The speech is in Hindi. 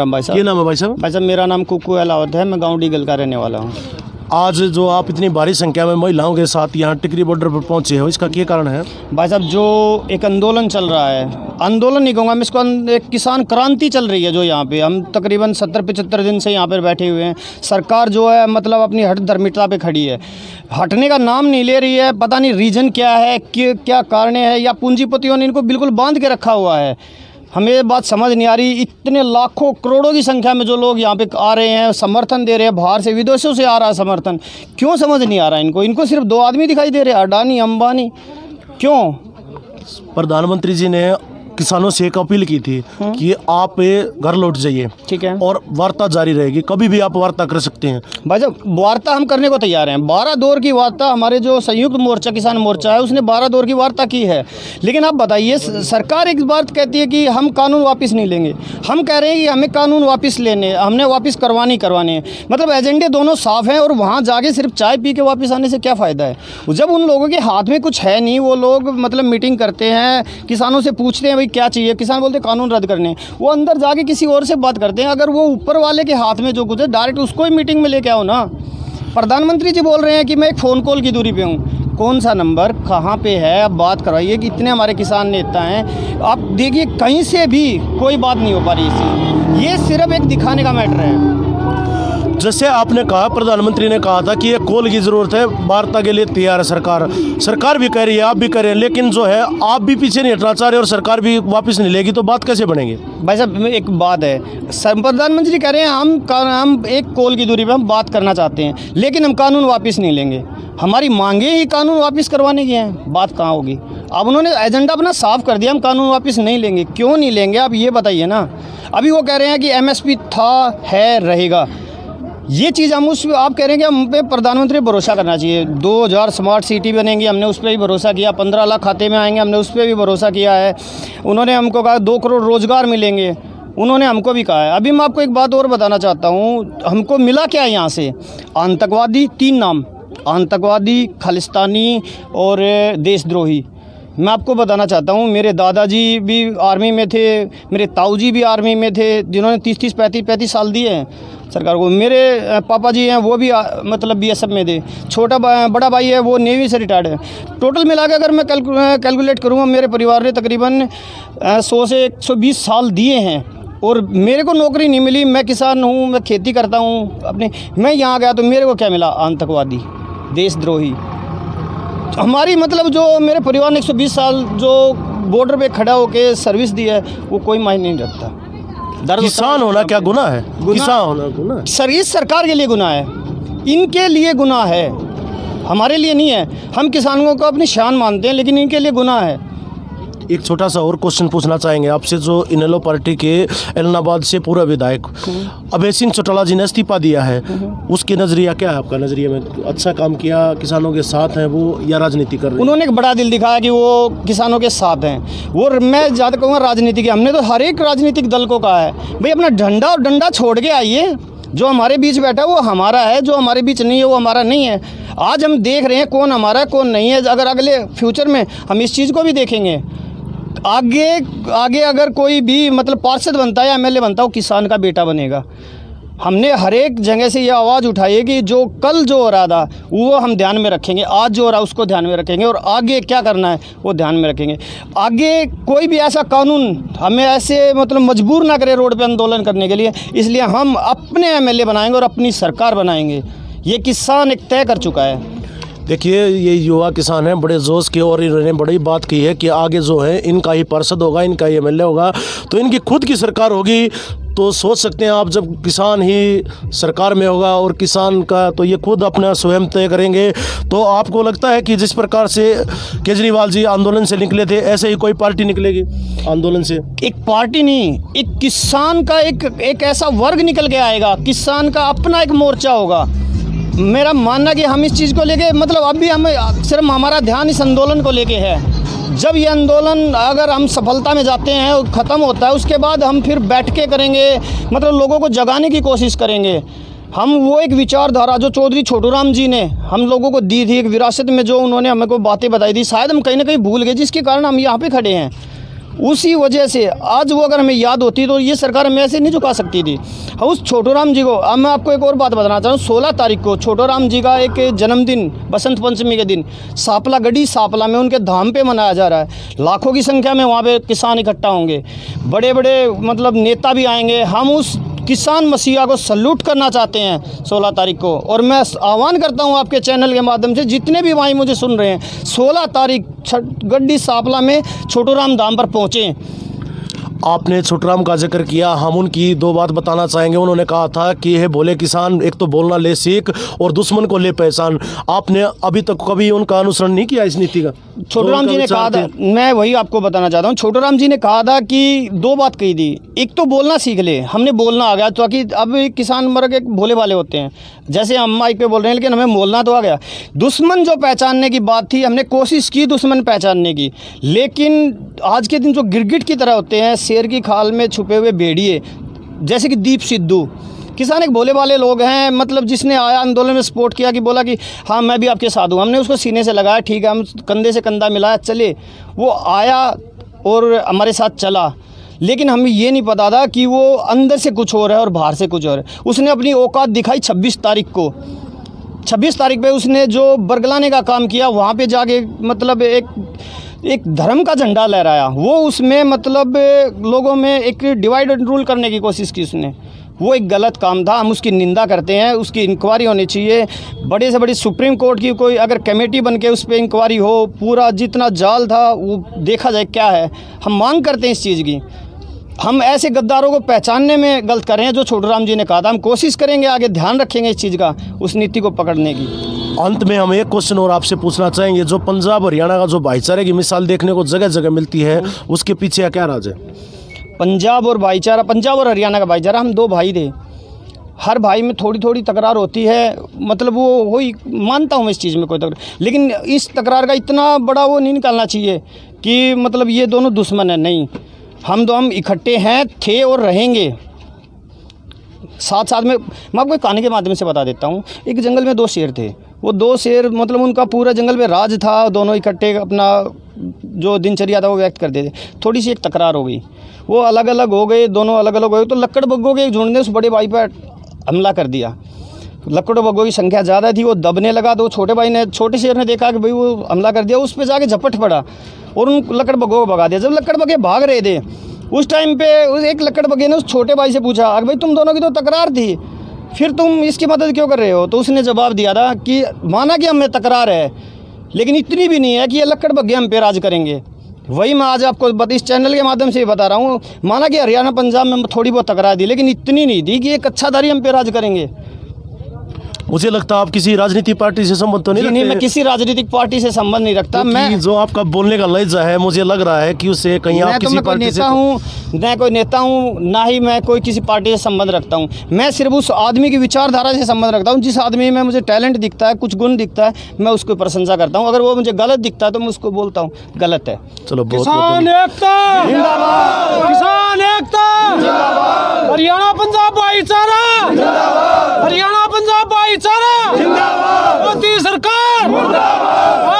भाई साहब, ये नाम है भाई साहब? भाई साहब मेरा नाम कुकू अलावत है। मैं गाँव डीगल का रहने वाला हूँ। आज जो आप इतनी भारी संख्या में महिलाओं के साथ यहाँ टिकरी बॉर्डर पर पहुँचे हो, इसका क्या कारण है? भाई साहब जो एक आंदोलन चल रहा है, आंदोलन नहीं कहूँगा मैं इसको, एक किसान क्रांति चल रही है जो यहाँ पे हम तकरीबन 70-75 दिन से यहाँ पर बैठे हुए हैं। सरकार जो है मतलब अपनी हट धर्मिता पे खड़ी है, हटने का नाम नहीं ले रही है। पता नहीं रीजन क्या है, क्या कारण है, या पूंजीपतियों ने इनको बिल्कुल बांध के रखा हुआ है। हमें ये बात समझ नहीं आ रही। इतने लाखों करोड़ों की संख्या में जो लोग यहाँ पे आ रहे हैं, समर्थन दे रहे हैं, बाहर से विदेशों से आ रहा है समर्थन, क्यों समझ नहीं आ रहा है इनको सिर्फ दो आदमी दिखाई दे रहे हैं, अडानी अंबानी। क्यों? प्रधानमंत्री जी ने किसानों से एक अपील की थी कि आप घर लौट जाइए, ठीक है, और वार्ता जारी रहेगी, कभी भी आप वार्ता कर सकते हैं। भाई साहब वार्ता हम करने को तैयार हैं। 12 दौर की वार्ता हमारे जो संयुक्त मोर्चा किसान मोर्चा है उसने 12 दौर की वार्ता की है। लेकिन आप बताइए, सरकार एक बात कहती है कि हम कानून वापस नहीं लेंगे, हम कह रहे हैं कि हमें कानून वापस लेने, हमने वापस करवाने हैं। मतलब एजेंडे दोनों साफ हैं, और वहाँ जाके सिर्फ चाय पी के वापस आने से क्या फ़ायदा है जब उन लोगों के हाथ में कुछ है नहीं। वो लोग मतलब मीटिंग करते हैं, किसानों से पूछते हैं भाई क्या चाहिए, किसान बोलते कानून रद्द करने, वो अंदर जाके किसी और से बात करते हैं। अगर वो ऊपर वाले के हाथ में जो कुछ है डायरेक्ट उसको ही मीटिंग में लेके आओ ना। प्रधानमंत्री जी बोल रहे हैं कि मैं एक फ़ोन कॉल की दूरी पे हूँ। कौन सा नंबर कहाँ पे है, अब बात करवाइए कि इतने हमारे किसान नेता हैं। आप देखिए कहीं से भी कोई बात नहीं हो पा रही इससे। ये सिर्फ एक दिखाने का मैटर है। जैसे आपने कहा, प्रधानमंत्री ने कहा था कि ये कॉल की ज़रूरत है, वार्ता के लिए तैयार है सरकार भी कह रही है, आप भी कह रहे हैं, लेकिन जो है आप भी पीछे नहीं हटना चाह रहे और सरकार भी वापस नहीं लेगी, तो बात कैसे बनेगी? भाई साहब एक बात है, प्रधानमंत्री कह रहे हैं हम एक कॉल की दूरी पे हम बात करना चाहते हैं, लेकिन हम कानून वापस नहीं लेंगे। हमारी मांगे ही कानून वापस करवाने की हैं, बात कहाँ होगी? अब उन्होंने एजेंडा अपना साफ कर दिया, हम कानून वापस नहीं लेंगे। क्यों नहीं लेंगे आप ये बताइए ना। अभी वो कह रहे हैं कि MSP था, है, रहेगा। ये चीज़ हम आप कह रहे हैं कि हम पे प्रधानमंत्री भरोसा करना चाहिए। 2000 स्मार्ट सिटी बनेंगी, हमने उस पर भी भरोसा किया। 15 लाख खाते में आएंगे, हमने उस पर भी भरोसा किया है। उन्होंने हमको कहा 2 करोड़ रोज़गार मिलेंगे, उन्होंने हमको भी कहा है। अभी मैं आपको एक बात और बताना चाहता हूँ, हमको मिला क्या है यहाँ से? आतंकवादी, 3 नाम, आतंकवादी, खालिस्तानी और देशद्रोही। मैं आपको बताना चाहता हूँ, मेरे दादाजी भी आर्मी में थे, मेरे ताऊजी भी आर्मी में थे, जिन्होंने 30-30, 35-35 साल दिए हैं सरकार को। मेरे पापा जी हैं, वो भी मतलब BSF में थे। बड़ा भाई है, वो नेवी से रिटायर्ड है। टोटल मिला के अगर मैं कैलकुलेट करूँगा, मेरे परिवार ने तकरीबन 100 से 120 साल दिए हैं, और मेरे को नौकरी नहीं मिली। मैं किसान हूँ, मैं खेती करता हूँ अपने। मैं यहाँ गया तो मेरे को क्या मिला? आतंकवादी, देशद्रोही। हमारी मतलब जो मेरे परिवार ने 120 साल जो बॉर्डर पे खड़ा होकर सर्विस दी है, वो कोई मायने नहीं रखता। किसान होना क्या गुनाह है? किसान होना गुनाह? सर्विस सरकार के लिए गुनाह है, इनके लिए गुनाह है, हमारे लिए नहीं है। हम किसानों को अपनी शान मानते हैं, लेकिन इनके लिए गुनाह है। एक छोटा सा और क्वेश्चन पूछना चाहेंगे आपसे। जो इनेलो पार्टी के एलनाबाद से पूर्व विधायक अभय सिंह चौटाला जी ने इस्तीफा दिया है, उसके नज़रिया क्या है आपका? नज़रिए में अच्छा काम किया, किसानों के साथ हैं वो, या राजनीति कर रहे हैं? उन्होंने एक बड़ा दिल दिखाया कि वो किसानों के साथ हैं। वो मैं ज़्यादा कहूँगा राजनीति की, हमने तो हर एक राजनीतिक दल को कहा है भाई अपना झंडा और डंडा छोड़ के आइए। जो हमारे बीच बैठा है वो हमारा है, जो हमारे बीच नहीं है वो हमारा नहीं है। आज हम देख रहे हैं कौन हमारा है कौन नहीं है। अगर अगले फ्यूचर में हम इस चीज़ को भी देखेंगे, आगे अगर कोई भी मतलब पार्षद बनता है या MLA बनता है, वो किसान का बेटा बनेगा। हमने हर एक जगह से ये आवाज़ उठाई है कि जो कल जो हो रहा था वो हम ध्यान में रखेंगे, आज जो हो रहा है उसको ध्यान में रखेंगे, और आगे क्या करना है वो ध्यान में रखेंगे। आगे कोई भी ऐसा कानून हमें ऐसे मतलब मजबूर ना करे रोड पे आंदोलन करने के लिए, इसलिए हम अपने MLA बनाएंगे और अपनी सरकार बनाएंगे। ये किसान एक तय कर चुका है। देखिए, ये युवा किसान हैं, बड़े जोश के, और इन्होंने बड़ी बात की है कि आगे जो है इनका ही पार्षद होगा, इनका ही MLA होगा, तो इनकी खुद की सरकार होगी। तो सोच सकते हैं आप, जब किसान ही सरकार में होगा और किसान का, तो ये खुद अपना स्वयं तय करेंगे। तो आपको लगता है कि जिस प्रकार से केजरीवाल जी आंदोलन से निकले थे, ऐसे ही कोई पार्टी निकलेगी आंदोलन से? एक पार्टी नहीं, एक किसान का एक ऐसा वर्ग निकल के आएगा, किसान का अपना एक मोर्चा होगा। मेरा मानना कि हम इस चीज़ को लेके मतलब अभी हम सिर्फ हमारा ध्यान इस आंदोलन को लेके है। जब ये आंदोलन अगर हम सफलता में जाते हैं और ख़त्म होता है, उसके बाद हम फिर बैठ के करेंगे, मतलब लोगों को जगाने की कोशिश करेंगे। हम वो एक विचारधारा जो चौधरी छोटूराम जी ने हम लोगों को दी थी, एक विरासत में जो उन्होंने हमें को बातें बताई थी, शायद हम कहीं ना कहीं भूल गए, जिसके कारण हम यहाँ पे खड़े हैं। उसी वजह से आज वो अगर हमें याद होती तो ये सरकार हमें ऐसे नहीं झुका सकती थी। उस छोटू राम जी को, अब मैं आपको एक और बात बताना चाहता हूँ, 16 तारीख को छोटू राम जी का एक जन्मदिन बसंत पंचमी के दिन सापला गढ़ी सापला में उनके धाम पे मनाया जा रहा है। लाखों की संख्या में वहाँ पे किसान इकट्ठा होंगे, बड़े बड़े मतलब नेता भी आएंगे। हम उस किसान मसीहा को सल्यूट करना चाहते हैं 16 तारीख को। और मैं आह्वान करता हूं आपके चैनल के माध्यम से, जितने भी भाई मुझे सुन रहे हैं, 16 तारीख गड्डी सापला में छोटू राम धाम पर पहुँचें। आपने छोटूराम का जिक्र किया, हम उनकी दो बात बताना चाहेंगे। उन्होंने कहा था कि यह बोले किसान, एक तो बोलना ले सीख और दुश्मन को ले पहचान। आपने अभी तक कभी उनका अनुसरण नहीं किया इस नीति का? छोटू राम जी ने कहा था, मैं वही आपको बताना चाहता हूँ, छोटू राम जी ने कहा था कि दो बात कही थी, एक तो बोलना सीख ले, हमने बोलना आ गया। तो कि अब किसान मर के भोले भाले होते हैं, जैसे हम माइक पे बोल रहे हैं, लेकिन हमें बोलना तो आ गया। दुश्मन जो पहचानने की बात थी, हमने कोशिश की दुश्मन पहचानने की, लेकिन आज के दिन जो गिरगिट की तरह होते हैं, शेर की खाल में छुपे हुए भेड़िए, जैसे कि दीप सिद्धू, किसान एक भोले वाले लोग हैं। मतलब जिसने आया आंदोलन में सपोर्ट किया, कि बोला कि हाँ मैं भी आपके साथ हूँ, हमने उसको सीने से लगाया, ठीक है हम कंधे से कंधा मिलाया, चले। वो आया और हमारे साथ चला, लेकिन हमें ये नहीं पता था कि वो अंदर से कुछ और है और बाहर से कुछ और है। उसने अपनी औकात दिखाई 26 तारीख को। 26 तारीख पे उसने जो बरगलाने का काम किया, वहाँ पे जाके मतलब एक धर्म का झंडा लहराया। वो उसमें मतलब लोगों में एक डिवाइड एंड रूल करने की कोशिश की उसने। वो एक गलत काम था, हम उसकी निंदा करते हैं। उसकी इंक्वायरी होनी चाहिए, बड़े से बड़ी सुप्रीम कोर्ट की कोई अगर कमेटी बन के उस पर इंक्वायरी हो, पूरा जितना जाल था वो देखा जाए क्या है। हम मांग करते हैं इस चीज़ की। हम ऐसे गद्दारों को पहचानने में गलत कर रहे हैं, जो छोटू राम जी ने कहा था। हम कोशिश करेंगे, आगे ध्यान रखेंगे इस चीज़ का, उस नीति को पकड़ने की। अंत में हम एक क्वेश्चन और आपसे पूछना चाहेंगे, जो पंजाब हरियाणा का जो भाईचारे की मिसाल देखने को जगह जगह मिलती है, उसके पीछे क्या राज है? पंजाब और हरियाणा का भाईचारा, हम दो भाई थे, हर भाई में थोड़ी थोड़ी तकरार होती है। मतलब वो वही मानता हूँ मैं इस चीज़ में कोई तकरार, लेकिन इस तकरार का इतना बड़ा वो नहीं निकालना चाहिए कि मतलब ये दोनों दुश्मन हैं। नहीं, हम इकट्ठे हैं, थे और रहेंगे साथ साथ में। मैं आपको एक कहानी के माध्यम से बता देता हूँ। एक जंगल में दो शेर थे, वो दो शेर मतलब उनका पूरा जंगल में राज था, दोनों इकट्ठे अपना जो दिनचर्या था वो व्यक्त करते थे। थोड़ी सी एक तकरार हो गई, वो अलग अलग हो गए, दोनों अलग अलग हो गए। तो लक्कड़ बग्गों के एक झुंड ने उस बड़े भाई पर हमला कर दिया। लक्कड़ बग्गों की संख्या ज़्यादा थी, वो दबने लगा। तो छोटे शेर ने देखा कि भाई वो हमला कर दिया, उस पर जाके झपट पड़ा और उन लक्कड़ बग्गों को भगा दिया। जब लक्कड़ बग्गे भाग रहे थे, उस टाइम पे उस एक लक्कड़ बग्गे ने उस छोटे भाई से पूछा, अरे भाई तुम दोनों की तो तकरार थी, फिर तुम इसकी मदद क्यों कर रहे हो? तो उसने जवाब दिया था कि माना कि हमें तकरार है, लेकिन इतनी भी नहीं है कि ये लक्कड़ बग्गे हम पे राज करेंगे। वही मैं आज आपको इस चैनल के माध्यम से बता रहा हूँ। माना कि हरियाणा पंजाब में थोड़ी बहुत तकरार दी, लेकिन इतनी नहीं थी कि एक कच्छाधारी हम पे राज करेंगे। मुझे लगता है आप किसी राजनीतिक पार्टी से संबंध तो नहीं रखते? नहीं, मैं किसी राजनीतिक पार्टी से संबंध नहीं रखता। मैं जो आपका बोलने का लहजा है, मुझे लग रहा है कि उससे कहीं आप किसी पार्टी से मैं कोई नेता हूँ, ना ही मैं कोई किसी पार्टी से संबंध रखता हूँ। मैं सिर्फ उस आदमी की विचारधारा से संबंध रखता हूँ। जिस आदमी में मुझे टैलेंट दिखता है, कुछ गुण दिखता है, मैं उसको प्रशंसा करता हूँ। अगर वो मुझे गलत दिखता है तो मैं उसको बोलता हूँ गलत है। चलो, किसान एकता जिंदाबाद, किसान एकता जिंदाबाद, हरियाणा पंजाब भाईचारा जिंदाबाद, हरियाणा पंजाब भाईचारा जिंदाबाद, मोदी सरकार मुर्दाबाद।